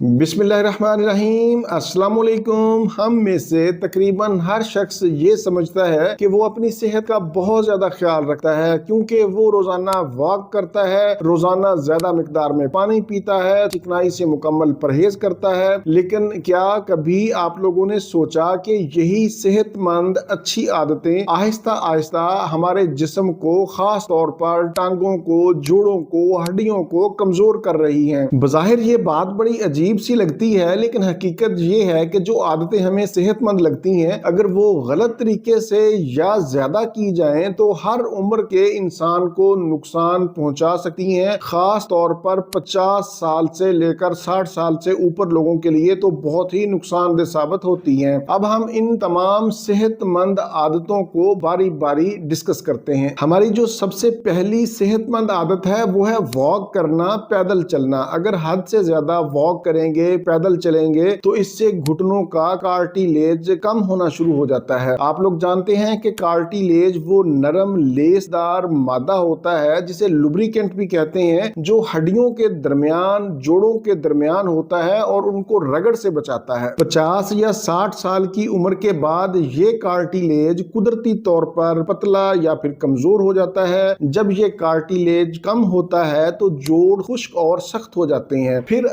बिस्मिल्लाहिर्रहमानिर्रहीम। अस्सलाम वालेकुम। हम में से तकरीबन हर शख्स ये समझता है कि वो अपनी सेहत का बहुत ज़्यादा ख्याल रखता है, क्योंकि वो रोज़ाना वॉक करता है, रोज़ाना ज़्यादा मिकदार में पानी पीता है, चिकनाई से मुकम्मल परहेज करता है। लेकिन क्या कभी आप लोगों ने सोचा कि यही सेहतमंद अच्छी आदतें आहिस्ता आहिस्ता हमारे जिस्म को, खास तौर पर टांगों को, जोड़ों को, हड्डियों को कमज़ोर कर रही हैं। बज़ाहिर ये बात बड़ी अजीब सी लगती है, लेकिन हकीकत ये है कि जो आदतें हमें सेहतमंद लगती हैं, अगर वो गलत तरीके से या ज्यादा की जाएं तो हर उम्र के इंसान को नुकसान पहुंचा सकती हैं। खास तौर पर 50 साल से लेकर 60 साल से ऊपर लोगों के लिए तो बहुत ही नुकसानदेह साबित होती हैं। अब हम इन तमाम सेहतमंद आदतों को बारी बारी डिस्कस करते हैं। हमारी जो सबसे पहली सेहतमंद आदत है वो है वॉक करना, पैदल चलना। अगर हद से ज्यादा वॉक करेंगे, पैदल चलेंगे, तो इससे घुटनों का कार्टिलेज कम होना शुरू हो जाता है। आप लोग जानते हैं कि कार्टिलेज वो नरम लेसदार मादा होता है जिसे लुब्रिकेंट भी कहते हैं, जो हड्डियों के दरमियान, जोड़ों के दरमियान होता है और उनको रगड़ से बचाता है। 50 या 60 साल की उम्र के बाद ये कार्टिलेज कुदरती तौर पर पतला या फिर कमजोर हो जाता है। जब ये कार्टिलेज कम होता है तो जोड़ खुश्क और सख्त हो जाते हैं। फिर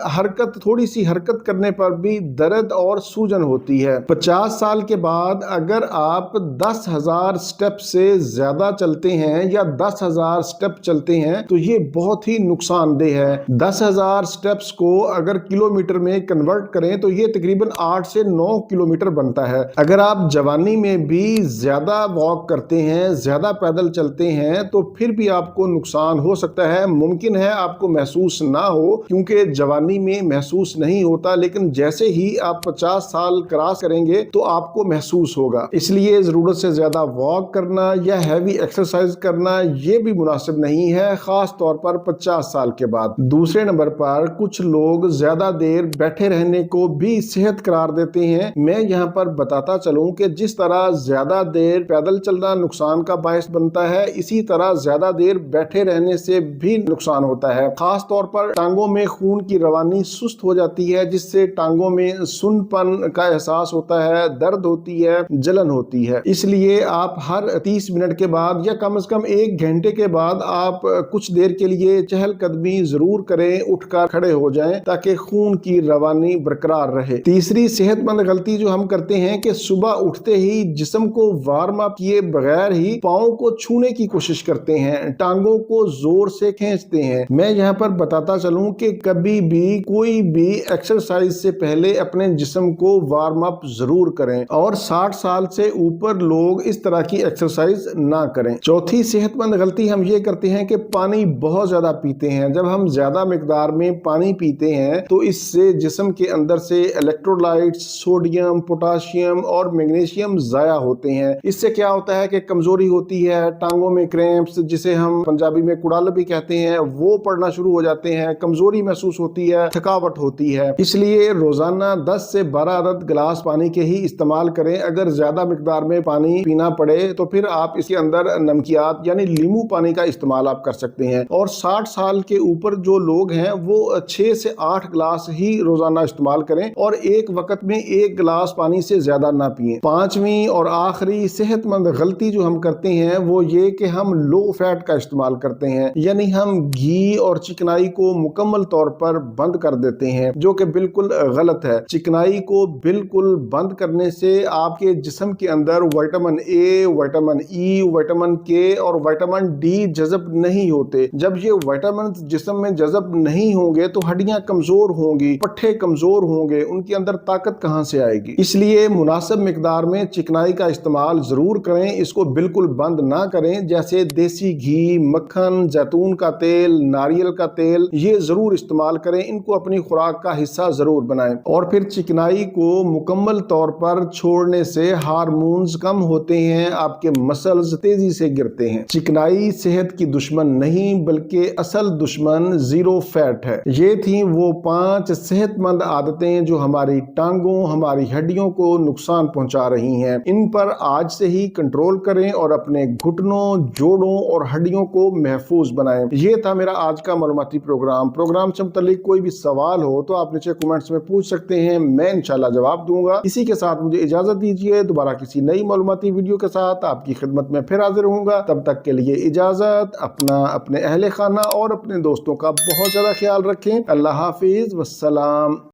थोड़ी सी हरकत करने पर भी दर्द और सूजन होती है। 50 साल के बाद अगर आप 10,000 स्टेप से ज्यादा चलते हैं या 10,000 स्टेप चलते हैं तो ये बहुत ही नुकसानदेह है। 10,000 स्टेप्स को अगर किलोमीटर में कन्वर्ट करें तो ये तकरीबन 8 से 9 किलोमीटर बनता है। अगर आप जवानी में भी ज्यादा वॉक करते हैं, ज्यादा पैदल चलते हैं, तो फिर भी आपको नुकसान हो सकता है। मुमकिन है आपको महसूस ना हो, क्योंकि जवानी में महसूस नहीं होता, लेकिन जैसे ही आप 50 साल क्रॉस करेंगे तो आपको महसूस होगा। इसलिए जरूरत से ज्यादा वॉक करना या हैवी एक्सरसाइज करना ये भी मुनासिब नहीं है, खास तौर पर 50 साल के बाद। दूसरे नंबर पर कुछ लोग ज्यादा देर बैठे रहने को भी सेहत करार देते हैं। मैं यहाँ पर बताता चलूं कि जिस तरह ज्यादा देर पैदल चलना नुकसान का बायस बनता है, इसी तरह ज्यादा देर बैठे रहने से भी नुकसान होता है। खास तौर पर टांगों में खून की रवानी सुस्त हो जाती है, जिससे टांगों में सुन्नपन का एहसास होता है, दर्द होती है, जलन होती है। इसलिए आप हर 30 मिनट के बाद या कम से कम 1 घंटे के बाद आप कुछ देर के लिए चहलकदमी जरूर करें, उठकर खड़े हो जाएं, ताकि खून की रवानी बरकरार रहे। तीसरी सेहतमंद गलती जो हम करते हैं कि सुबह उठते ही जिस्म को वार्म अप किए बगैर ही पाँव को छूने की कोशिश करते हैं, टांगों को जोर से खींचते हैं। मैं यहाँ पर बताता चलूं कि कभी भी कोई भी एक्सरसाइज से पहले अपने जिस्म को वार्म अप जरूर करें, और 60 साल से ऊपर लोग इस तरह की एक्सरसाइज ना करें। चौथी सेहतमंद गलती हम ये करते हैं कि पानी बहुत ज्यादा पीते हैं। जब हम ज्यादा मिकदार में पानी पीते हैं तो इससे जिस्म के अंदर से इलेक्ट्रोलाइट्स, सोडियम, पोटाशियम और मैग्नीशियम जाया होते हैं। इससे क्या होता है कि कमजोरी होती है, टांगों में क्रैम्प्स, जिसे हम पंजाबी में कुड़ाल भी कहते हैं, वो पड़ना शुरू हो जाते हैं, कमजोरी महसूस होती है, थकावट होती है। इसलिए रोजाना 10 से 12 अदद गिलास पानी के ही इस्तेमाल करें। अगर ज्यादा मिकदार में पानी पीना पड़े तो फिर आप इसके अंदर नमकियात यानी नींबू पानी का इस्तेमाल आप कर सकते हैं। और 60 साल के ऊपर जो लोग हैं वो 6 से 8 गिलास ही रोजाना इस्तेमाल करें, और एक वक्त में 1 गिलास पानी से ज्यादा ना पिए। पांचवी और आखिरी सेहतमंद गलती जो हम करते हैं वो ये कि हम लो फैट का इस्तेमाल करते हैं, यानी हम घी और चिकनाई को मुकम्मल तौर पर बंद कर देते हैं, जो कि बिल्कुल गलत है। चिकनाई को बिल्कुल बंद करने से आपके जिस्म के अंदर vitamin A, vitamin E, vitamin के और विटामिन डी जज़ब नहीं होते। जब ये विटामिन जिस्म में जज़ब नहीं होंगे तो हड्डियां कमजोर होंगी, पट्ठे कमजोर होंगे, उनके अंदर ताकत कहां से आएगी। इसलिए मुनासिब मिकदार में चिकनाई का इस्तेमाल जरूर करें, इसको बिल्कुल बंद ना करें। जैसे देसी घी, मक्खन, जैतून का तेल, नारियल का तेल, ये जरूर इस्तेमाल करें। इनको अपनी खुराक का हिस्सा जरूर बनाएं। और फिर चिकनाई को मुकम्मल तौर पर छोड़ने से हार्मोन्स कम होते हैं, आपके मसल्स तेजी से गिरते हैं। चिकनाई सेहत की दुश्मन नहीं, बल्कि असल दुश्मन जीरो फैट है। ये थी वो 5 सेहतमंद आदतें जो हमारी टांगों, हमारी हड्डियों को नुकसान पहुंचा रही हैं। इन पर आज से ही कंट्रोल करें और अपने घुटनों, जोड़ों और हड्डियों को महफूज बनाएं। ये था मेरा आज का मालूमाती प्रोग्राम से मुताल्लिक कोई भी सवाल हो ہو تو آپ نیچے کمنٹس میں پوچھ سکتے ہیں، میں انشاءاللہ جواب دوں گا۔ اسی کے ساتھ مجھے اجازت دیجیے، دوبارہ کسی نئی معلوماتی ویڈیو کے ساتھ آپ کی خدمت میں پھر حاضر ہوں گا۔ تب تک کے لیے اجازت، اپنے اہل خانہ اور اپنے دوستوں کا بہت زیادہ خیال رکھیں۔ اللہ حافظ، والسلام۔